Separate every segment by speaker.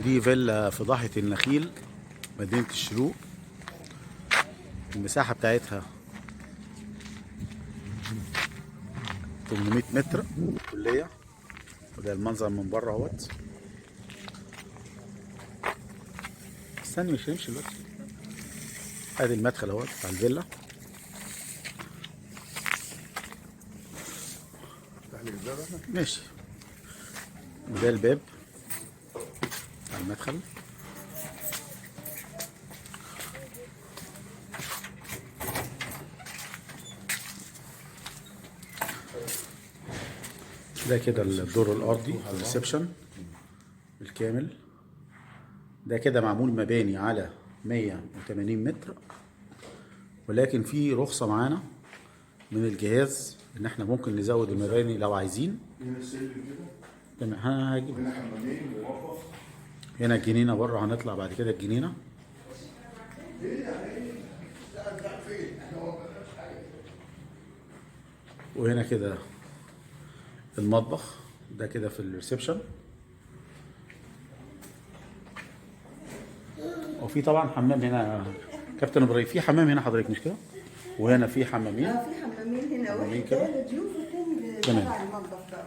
Speaker 1: ودي فيلا في ضاحية النخيل مدينة الشروق. المساحة بتاعتها 800 متر كلية. وده المنظر من بره اهوت. استني مش هيمشي دلوقتي. ادي المدخل اهوت بتاع الفيلا. ماشي. وده الباب بتاع المدخل. ده كده الدور الارضي الريسبشن بالكامل. ده كده معمول مباني على 180 متر، ولكن في رخصة معانا من الجهاز ان احنا ممكن نزود المباني لو عايزين. تمام. هجيب هنا الجنينة بره، هنطلع بعد كده الجنينة. وهنا كده المطبخ. ده كده في الريسبشن. وفي طبعا حمام هنا كابتن ابراهيم. في حمام هنا حضرتك مش كده؟ وهنا في حمامين.
Speaker 2: في حمامين هنا، واحد للضيوف والتاني تبع المطبخ بقى.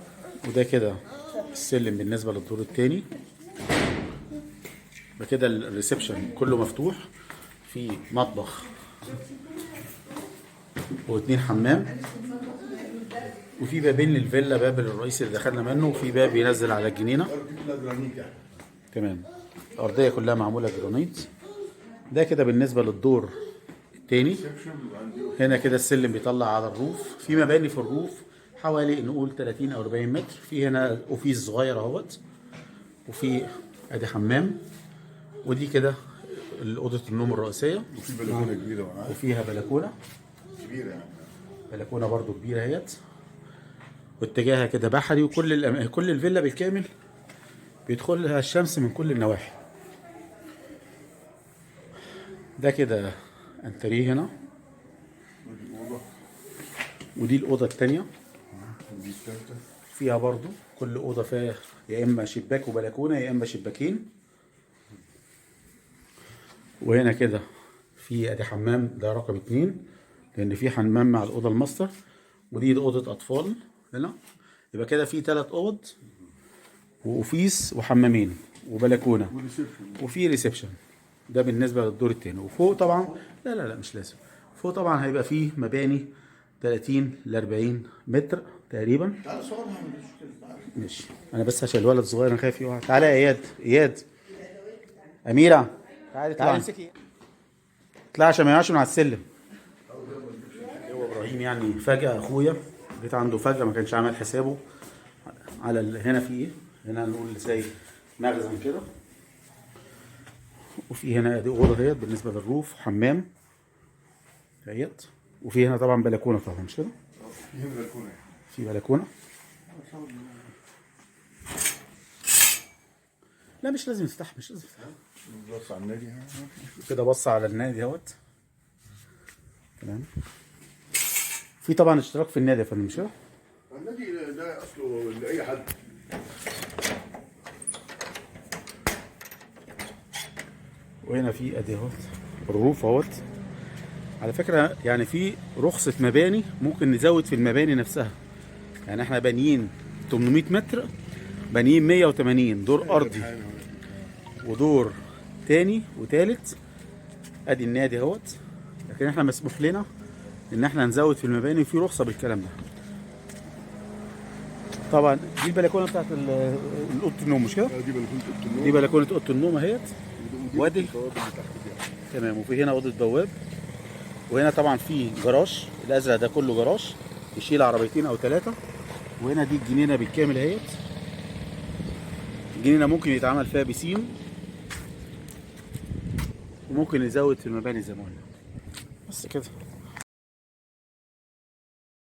Speaker 1: وده كده السلم بالنسبه للدور الثاني. بكده الريسبشن كله مفتوح، في مطبخ واثنين حمام، وفي بابين للفيلا، باب الرئيسي اللي دخلنا منه، وفي باب ينزل على الجنينه. تمام. الارضيه كلها معموله جرانيت. ده كده بالنسبه للدور الثاني. هنا كده السلم بيطلع على الروف. في مباني في الروف حوالي نقول 30 او 40 متر. في هنا اوفيس صغير اهوت، وفي ادي حمام، ودي كده اوضه النوم الرئيسيه.
Speaker 3: وفي بلكونه كبيره معاها،
Speaker 1: وفيها بلكونه
Speaker 3: كبيره يعني.
Speaker 1: بلكونه برضو كبيره اهيت، واتجاهها كده بحري. وكل كل الفيلا بالكامل بيدخلها الشمس من كل النواحي. ده كده انتريه هنا. ودي الاوضه الثانيه.
Speaker 3: ودي الثالثه.
Speaker 1: فيها برضو كل اوضه فيها يا اما شباك وبلكونه يا اما شباكين. وهنا كده في ادي حمام، ده رقم 2 لان في حمام مع الاوضه الماستر. ودي اوضه اطفال هنا. يبقى كده في 3 اوض واوفيس وحمامين وبلكونه وفي ريسبشن. ده بالنسبه للدور الثاني. وفوق طبعا لا مش لازم. فوق طبعا هيبقى فيه مباني 30 ل 40 متر تقريبا. ماشي. انا بس عشان الولد الصغير انا خايف يقع. تعالى يا اياد اميره، تعالى امسكي. اطلع عشان ما يقعش من على السلم. هو ابراهيم يعني فجأة اخويا جيت عنده فجأة، ما كانش عامل حسابه على هنا في ايه. هنا نقول زي مخزن كده. وفي هنا ادي اوضه اهيت بالنسبه للروف، حمام اهيت. وفي هنا طبعا بلكونه طبعا مش كده؟
Speaker 3: في بلكونه.
Speaker 1: في بلكونه. لا مش لازم تفتح، مش لازم تفتح.
Speaker 3: بص على النادي
Speaker 1: كده. بص على النادي اهوت. تمام. في طبعا اشتراك في النادي يا فندم مش كده؟
Speaker 3: النادي ده اصله لاي حد.
Speaker 1: وهنا في ادي اهوت الروف اهوت. على فكره يعني في رخصه مباني ممكن نزود في المباني نفسها. يعني احنا بانيين 800 متر، بانيين 180 دور ارضي ودور تاني وتالت. ادي النادي اهوت. لكن احنا مسموح لنا ان احنا نزود في المباني، وفي رخصه بالكلام ده. طبعا دي البلكونه بتاعت اوضه النوم مش كده؟
Speaker 3: دي بلكونه اوضه النوم.
Speaker 1: دي بلكونه اوضه النوم اهيت. وادي تمام. وفي هنا اوضه بواب. وهنا طبعا في جراج الازرق ده كله جراج يشيل عربيتين او 3. وهنا دي الجنينه بالكامل اهيت. الجنينه ممكن يتعمل فيها بيسين، وممكن نزود في المباني زي ما قلنا. بس كده.